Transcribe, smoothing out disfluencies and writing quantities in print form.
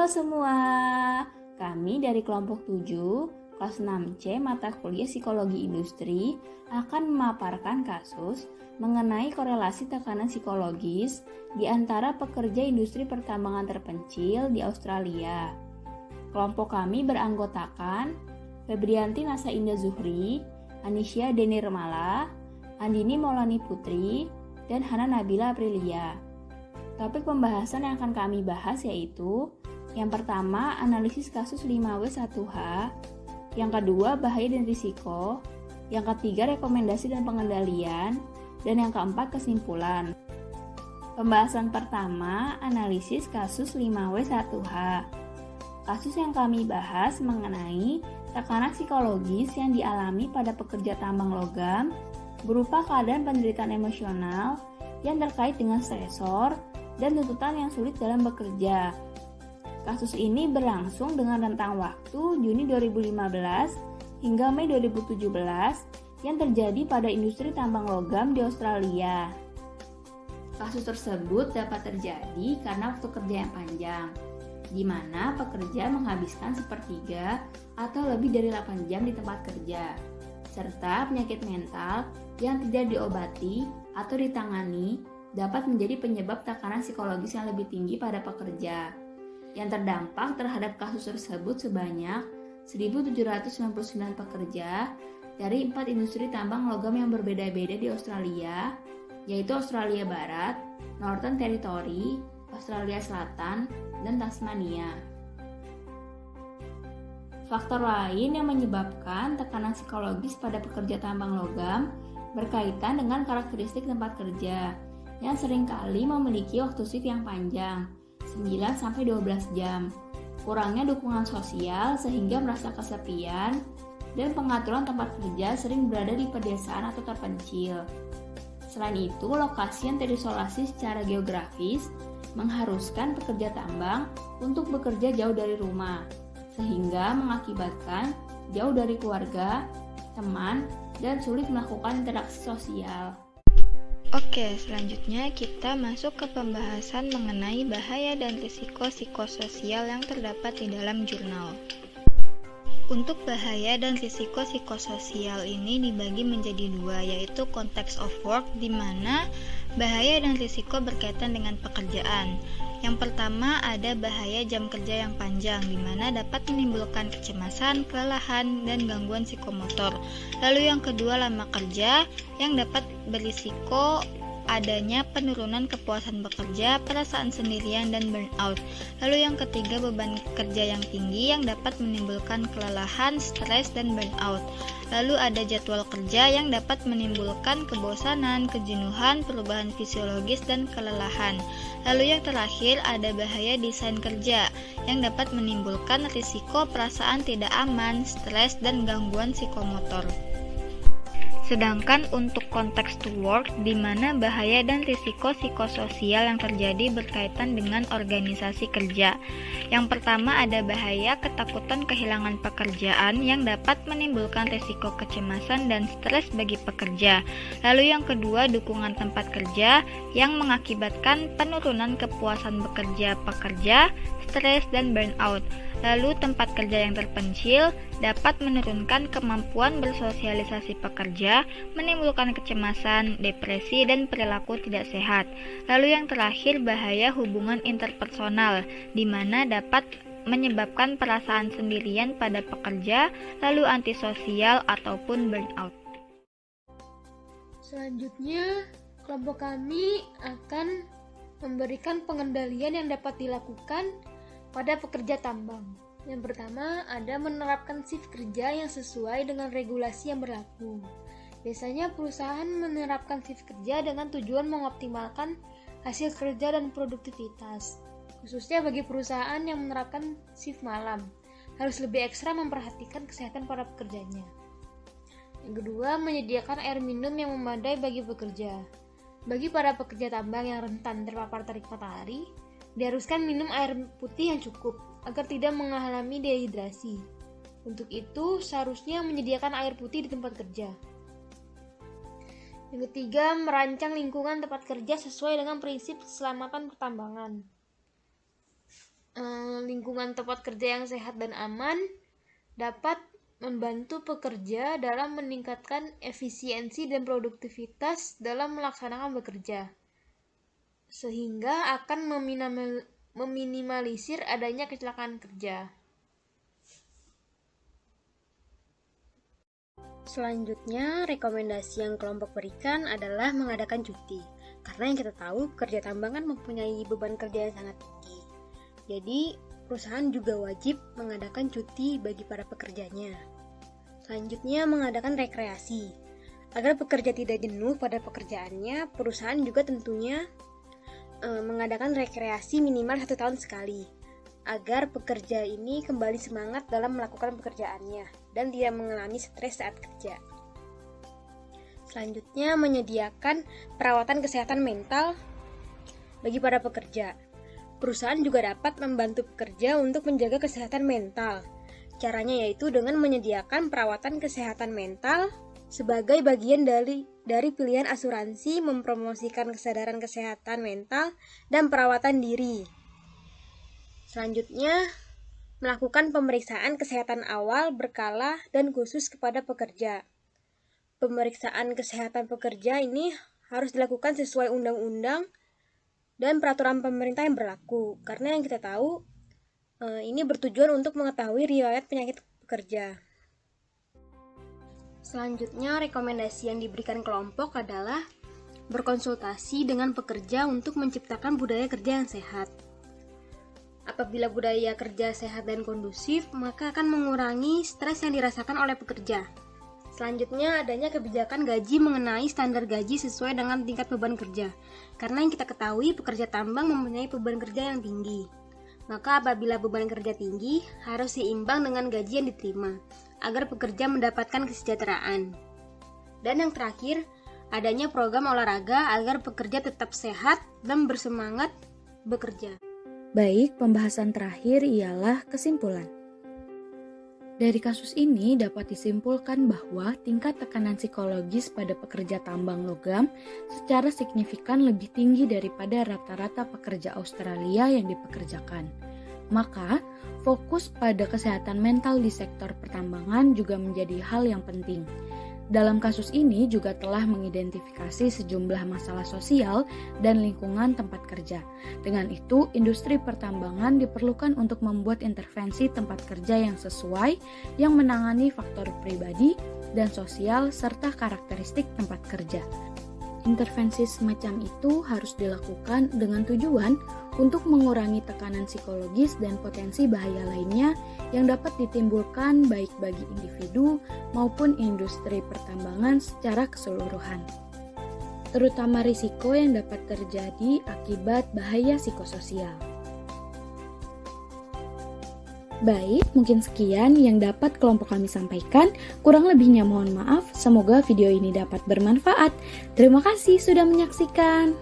Halo semua, kami dari kelompok 7, kelas 6C mata kuliah Psikologi Industri akan memaparkan kasus mengenai korelasi tekanan psikologis di antara pekerja industri pertambangan terpencil di Australia. Kelompok kami beranggotakan Febrianti Nasa Indah Zuhri, Anisya Deni Remala, Andini Maulani Putri, dan Hana Nabila Aprilia. Topik pembahasan yang akan kami bahas yaitu yang pertama, analisis kasus 5W1H, yang kedua, bahaya dan risiko, yang ketiga, rekomendasi dan pengendalian, dan yang keempat, kesimpulan. Pembahasan pertama, analisis kasus 5W1H. Kasus yang kami bahas mengenai tekanan psikologis yang dialami pada pekerja tambang logam berupa keadaan penderitaan emosional yang terkait dengan stresor dan tuntutan yang sulit dalam bekerja. Kasus ini berlangsung dengan rentang waktu Juni 2015 hingga Mei 2017 yang terjadi pada industri tambang logam di Australia. Kasus tersebut dapat terjadi karena waktu kerja yang panjang, di mana pekerja menghabiskan sepertiga atau lebih dari 8 jam di tempat kerja, serta penyakit mental yang tidak diobati atau ditangani dapat menjadi penyebab tekanan psikologis yang lebih tinggi pada pekerja. Yang terdampak terhadap kasus tersebut sebanyak 1.799 pekerja dari 4 industri tambang logam yang berbeda-beda di Australia, yaitu Australia Barat, Northern Territory, Australia Selatan, dan Tasmania. Faktor lain yang menyebabkan tekanan psikologis pada pekerja tambang logam berkaitan dengan karakteristik tempat kerja yang seringkali memiliki waktu shift yang panjang, 9-12 jam, kurangnya dukungan sosial sehingga merasa kesepian, dan pengaturan tempat kerja sering berada di pedesaan atau terpencil. Selain itu, lokasi yang terisolasi secara geografis mengharuskan pekerja tambang untuk bekerja jauh dari rumah, sehingga mengakibatkan jauh dari keluarga, teman, dan sulit melakukan interaksi sosial. Oke, selanjutnya kita masuk ke pembahasan mengenai bahaya dan risiko psikososial yang terdapat di dalam jurnal. Untuk bahaya dan risiko psikososial ini dibagi menjadi dua, yaitu context of work, di mana bahaya dan risiko berkaitan dengan pekerjaan. Yang pertama ada bahaya jam kerja yang panjang, di mana dapat menimbulkan kecemasan, kelelahan, dan gangguan psikomotor. Lalu yang kedua lama kerja, yang dapat berisiko adanya penurunan kepuasan bekerja, perasaan sendirian, dan burnout. Lalu yang ketiga beban kerja yang tinggi yang dapat menimbulkan kelelahan, stres, dan burnout. Lalu ada jadwal kerja yang dapat menimbulkan kebosanan, kejenuhan, perubahan fisiologis, dan kelelahan. Lalu yang terakhir ada bahaya desain kerja yang dapat menimbulkan risiko perasaan tidak aman, stres, dan gangguan psikomotor. Sedangkan untuk context to work, di mana bahaya dan risiko psikososial yang terjadi berkaitan dengan organisasi kerja. Yang pertama ada bahaya ketakutan kehilangan pekerjaan yang dapat menimbulkan risiko kecemasan dan stres bagi pekerja. Lalu yang kedua dukungan tempat kerja yang mengakibatkan penurunan kepuasan bekerja pekerja, stres, dan burnout. Lalu tempat kerja yang terpencil dapat menurunkan kemampuan bersosialisasi pekerja, menimbulkan kecemasan, depresi, dan perilaku tidak sehat. Lalu yang terakhir bahaya hubungan interpersonal, di mana dapat menyebabkan perasaan sendirian pada pekerja, lalu antisosial ataupun burnout. Selanjutnya, kelompok kami akan memberikan pengendalian yang dapat dilakukan pada pekerja tambang. Yang pertama, ada menerapkan shift kerja yang sesuai dengan regulasi yang berlaku. Biasanya perusahaan menerapkan shift kerja dengan tujuan mengoptimalkan hasil kerja dan produktivitas. Khususnya bagi perusahaan yang menerapkan shift malam, harus lebih ekstra memperhatikan kesehatan para pekerjanya. Yang kedua, menyediakan air minum yang memadai bagi pekerja. Bagi para pekerja tambang yang rentan terpapar terik matahari, diharuskan minum air putih yang cukup agar tidak mengalami dehidrasi. Untuk itu, seharusnya menyediakan air putih di tempat kerja. Yang ketiga, merancang lingkungan tempat kerja sesuai dengan prinsip keselamatan pertambangan. lingkungan tempat kerja yang sehat dan aman dapat membantu pekerja dalam meningkatkan efisiensi dan produktivitas dalam melaksanakan bekerja, sehingga akan meminimalisir adanya kecelakaan kerja. Selanjutnya, rekomendasi yang kelompok berikan adalah mengadakan cuti. Karena yang kita tahu, pekerja tambang kan mempunyai beban kerja yang sangat tinggi. Jadi, perusahaan juga wajib mengadakan cuti bagi para pekerjanya. Selanjutnya, mengadakan rekreasi. Agar pekerja tidak jenuh pada pekerjaannya, perusahaan juga tentunya mengadakan rekreasi minimal 1 tahun sekali, agar pekerja ini kembali semangat dalam melakukan pekerjaannya dan tidak mengalami stres saat kerja. Selanjutnya, menyediakan perawatan kesehatan mental bagi para pekerja. Perusahaan juga dapat membantu pekerja untuk menjaga kesehatan mental. Caranya yaitu dengan menyediakan perawatan kesehatan mental sebagai bagian dari pilihan asuransi, mempromosikan kesadaran kesehatan mental dan perawatan diri. Selanjutnya, melakukan pemeriksaan kesehatan awal berkala dan khusus kepada pekerja. Pemeriksaan kesehatan pekerja ini harus dilakukan sesuai undang-undang dan peraturan pemerintah yang berlaku, karena yang kita tahu ini bertujuan untuk mengetahui riwayat penyakit pekerja. Selanjutnya, rekomendasi yang diberikan kelompok adalah berkonsultasi dengan pekerja untuk menciptakan budaya kerja yang sehat. Apabila budaya kerja sehat dan kondusif, maka akan mengurangi stres yang dirasakan oleh pekerja. Selanjutnya, adanya kebijakan gaji mengenai standar gaji sesuai dengan tingkat beban kerja. Karena yang kita ketahui, pekerja tambang mempunyai beban kerja yang tinggi. Maka apabila beban kerja tinggi, harus seimbang dengan gaji yang diterima, agar pekerja mendapatkan kesejahteraan. Dan yang terakhir, adanya program olahraga agar pekerja tetap sehat dan bersemangat bekerja. Baik, pembahasan terakhir ialah kesimpulan. Dari kasus ini dapat disimpulkan bahwa tingkat tekanan psikologis pada pekerja tambang logam secara signifikan lebih tinggi daripada rata-rata pekerja Australia yang dipekerjakan. Maka, fokus pada kesehatan mental di sektor pertambangan juga menjadi hal yang penting. Dalam kasus ini juga telah mengidentifikasi sejumlah masalah sosial dan lingkungan tempat kerja. Dengan itu, industri pertambangan diperlukan untuk membuat intervensi tempat kerja yang sesuai, yang menangani faktor pribadi dan sosial serta karakteristik tempat kerja. Intervensi semacam itu harus dilakukan dengan tujuan untuk mengurangi tekanan psikologis dan potensi bahaya lainnya yang dapat ditimbulkan baik bagi individu maupun industri pertambangan secara keseluruhan, terutama risiko yang dapat terjadi akibat bahaya psikososial. Baik, mungkin sekian yang dapat kelompok kami sampaikan. Kurang lebihnya mohon maaf. Semoga video ini dapat bermanfaat. Terima kasih sudah menyaksikan.